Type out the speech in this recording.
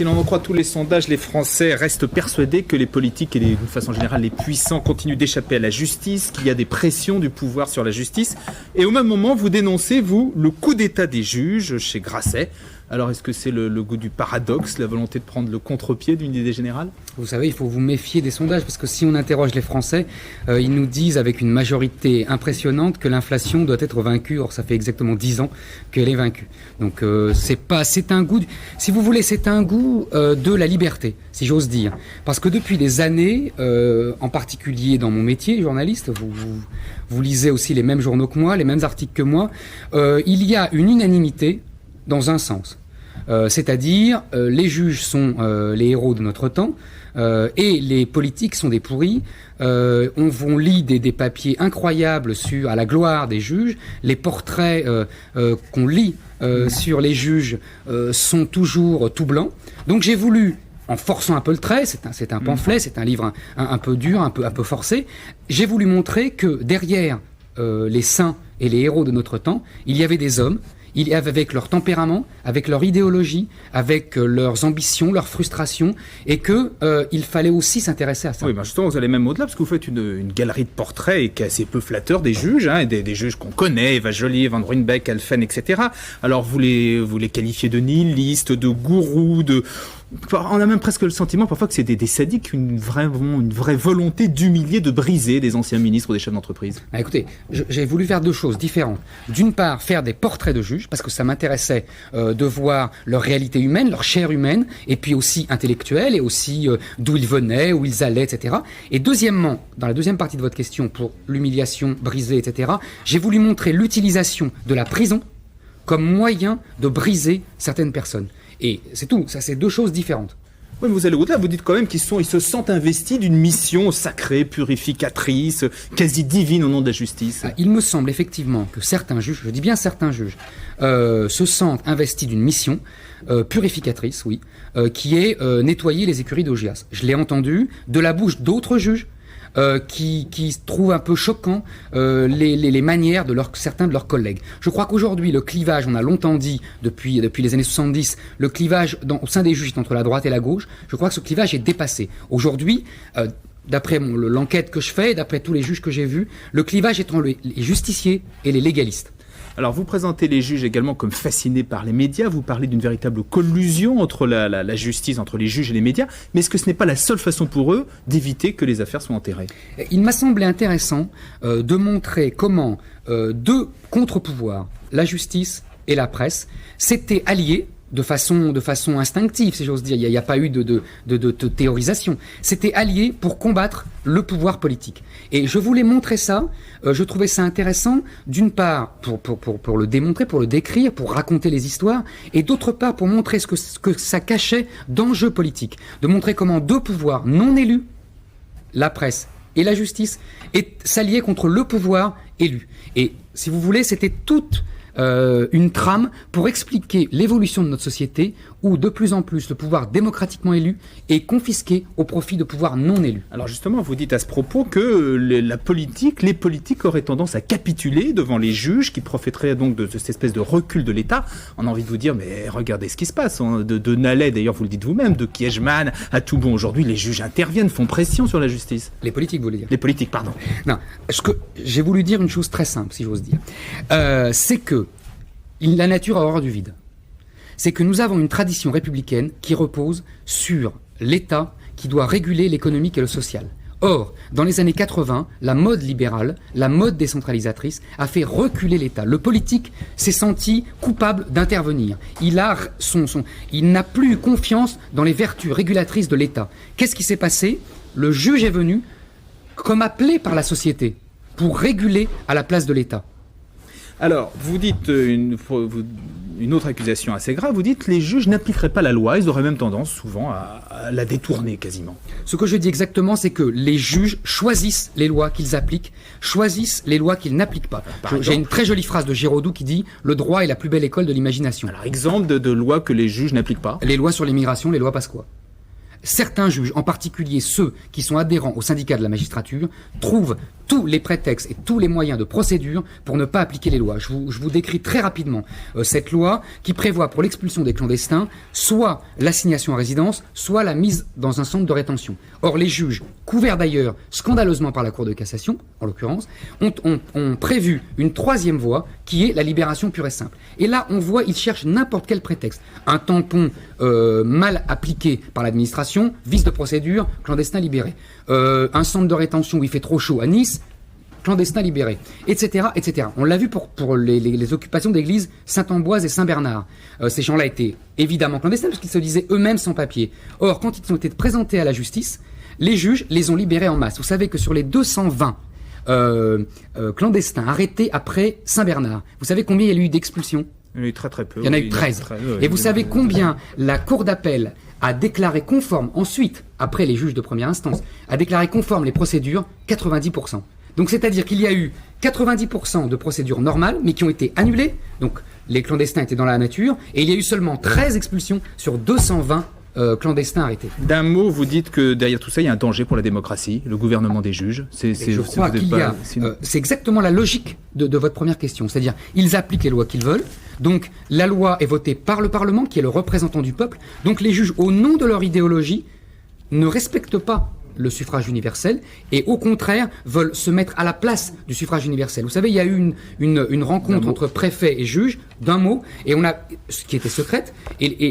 Si l'on en croit tous les sondages, les Français restent persuadés que les politiques et d'une façon générale les puissants continuent d'échapper à la justice, qu'il y a des pressions du pouvoir sur la justice. Et au même moment, vous dénoncez, vous, le coup d'état des juges chez Grasset. Alors, est-ce que c'est le goût du paradoxe, la volonté de prendre le contre-pied d'une idée générale ? Vous savez, il faut vous méfier des sondages, parce que si on interroge les Français, ils nous disent avec une majorité impressionnante que l'inflation doit être vaincue. Or, ça fait exactement 10 ans qu'elle est vaincue. Donc, c'est un goût, si vous voulez, c'est un goût de la liberté, si j'ose dire. Parce que depuis des années, en particulier dans mon métier, journaliste, vous lisez aussi les mêmes journaux que moi, les mêmes articles que moi, il y a une unanimité dans un sens. C'est-à-dire, les juges sont les héros de notre temps et les politiques sont des pourris. On lit des papiers incroyables à la gloire des juges. Les portraits qu'on lit sur les juges sont toujours tout blancs. Donc j'ai voulu, en forçant un peu le trait, c'est un pamphlet, c'est un livre un peu dur, un peu forcé, j'ai voulu montrer que derrière les saints et les héros de notre temps, il y avait des hommes, avec leur tempérament, avec leur idéologie, avec leurs ambitions, leurs frustrations, et qu'il fallait aussi s'intéresser à ça. Oui, ben justement, vous allez même au-delà, parce que vous faites une galerie de portraits et qui est assez peu flatteur des juges, hein, des juges qu'on connaît, Eva Joly, Van Ruynbeck, Alphen, etc. Alors vous les qualifiez de nihilistes, de gourous, on a même presque le sentiment parfois que c'est des sadiques, une vraie volonté d'humilier, de briser des anciens ministres ou des chefs d'entreprise. Ah, écoutez, j'ai voulu faire deux choses différentes. D'une part, faire des portraits de juges, parce que ça m'intéressait de voir leur réalité humaine, leur chair humaine, et puis aussi intellectuelle, et aussi d'où ils venaient, où ils allaient, etc. Et deuxièmement, dans la deuxième partie de votre question, pour l'humiliation, briser, etc., j'ai voulu montrer l'utilisation de la prison comme moyen de briser certaines personnes. Et c'est tout, ça c'est deux choses différentes. Oui, mais vous allez au-delà, vous dites quand même qu'ils se sentent investis d'une mission sacrée, purificatrice, quasi divine au nom de la justice. Il me semble effectivement que certains juges, je dis bien certains juges, se sentent investis d'une mission purificatrice, oui, qui est nettoyer les écuries d'Augias. Je l'ai entendu de la bouche d'autres juges, qui trouvent un peu choquant les manières de certains de leurs collègues. Je crois qu'aujourd'hui, le clivage, on a longtemps dit, depuis les années 70, le clivage au sein des juges est entre la droite et la gauche. Je crois que ce clivage est dépassé. Aujourd'hui, d'après l'enquête que je fais, d'après tous les juges que j'ai vus, le clivage est entre les justiciers et les légalistes. Alors, vous présentez les juges également comme fascinés par les médias. Vous parlez d'une véritable collusion entre la justice, entre les juges et les médias. Mais est-ce que ce n'est pas la seule façon pour eux d'éviter que les affaires soient enterrées ? Il m'a semblé intéressant de montrer comment deux contre-pouvoirs, la justice et la presse, s'étaient alliés de façon instinctive, si j'ose dire. Il n'y a pas eu de théorisation. C'était allié pour combattre le pouvoir politique. Et je voulais montrer ça. Je trouvais ça intéressant, d'une part, pour le démontrer, pour le décrire, pour raconter les histoires, et d'autre part, pour montrer ce que ça cachait d'enjeux politiques. De montrer comment deux pouvoirs non élus, la presse et la justice, s'alliaient contre le pouvoir élu. Et, si vous voulez, c'était toute une trame pour expliquer l'évolution de notre société où de plus en plus le pouvoir démocratiquement élu est confisqué au profit de pouvoirs non élus. Alors justement, vous dites à ce propos que les politiques auraient tendance à capituler devant les juges qui profiteraient donc de cette espèce de recul de l'État. On a envie de vous dire, mais regardez ce qui se passe. De Nallet, d'ailleurs vous le dites vous-même, de Kiechman à Toubon, aujourd'hui les juges interviennent, font pression sur la justice. Les politiques, vous voulez dire ? Les politiques, pardon. Non, j'ai voulu dire une chose très simple, si j'ose dire. C'est que la nature a horreur du vide. C'est que nous avons une tradition républicaine qui repose sur l'État qui doit réguler l'économique et le social. Or, dans les années 80, la mode libérale, la mode décentralisatrice a fait reculer l'État. Le politique s'est senti coupable d'intervenir. Il n'a plus eu confiance dans les vertus régulatrices de l'État. Qu'est-ce qui s'est passé ? Le juge est venu comme appelé par la société pour réguler à la place de l'État. Alors, vous dites une autre accusation assez grave, vous dites que les juges n'appliqueraient pas la loi, ils auraient même tendance souvent à la détourner quasiment. Ce que je dis exactement, c'est que les juges choisissent les lois qu'ils appliquent, choisissent les lois qu'ils n'appliquent pas. J'ai une très jolie phrase de Giraudoux qui dit « Le droit est la plus belle école de l'imagination ». Alors, exemple de lois que les juges n'appliquent pas ? Les lois sur l'immigration, les lois Pasqua. certains juges, en particulier ceux qui sont adhérents au syndicat de la magistrature, trouvent tous les prétextes et tous les moyens de procédure pour ne pas appliquer les lois. Je vous décris très rapidement cette loi qui prévoit pour l'expulsion des clandestins soit l'assignation à résidence, soit la mise dans un centre de rétention. Or, les juges, couverts d'ailleurs scandaleusement par la Cour de cassation, en l'occurrence, ont prévu une troisième voie qui est la libération pure et simple. Et là, on voit, ils cherchent n'importe quel prétexte. Un tampon mal appliqué par l'administration, vice de procédure, clandestin libéré. Un centre de rétention où il fait trop chaud à Nice, clandestin libéré, etc., etc. On l'a vu pour les occupations d'églises Saint-Ambroise et Saint-Bernard. Ces gens-là étaient évidemment clandestins parce qu'ils se disaient eux-mêmes sans papier. Or, quand ils ont été présentés à la justice, les juges les ont libérés en masse. Vous savez que sur les 220 clandestins arrêtés après Saint-Bernard, vous savez combien il y a eu d'expulsions ? Il y en a eu très peu. Il y en a eu 13. Et vous savez combien la Cour d'appel a déclaré conforme, ensuite, après les juges de première instance, a déclaré conforme les procédures, 90%. Donc c'est-à-dire qu'il y a eu 90% de procédures normales, mais qui ont été annulées. Donc les clandestins étaient dans la nature, et il y a eu seulement 13 expulsions sur 220 clandestins arrêtés. D'un mot, vous dites que derrière tout ça, il y a un danger pour la démocratie, le gouvernement des juges. Je crois qu'il y a... c'est exactement la logique de votre première question. C'est-à-dire, ils appliquent les lois qu'ils veulent. Donc, la loi est votée par le Parlement, qui est le représentant du peuple. Donc, les juges, au nom de leur idéologie, ne respectent pas le suffrage universel et au contraire veulent se mettre à la place du suffrage universel. Vous savez, il y a eu une rencontre entre préfet et juge d'un mot et on a, qui était secrète, et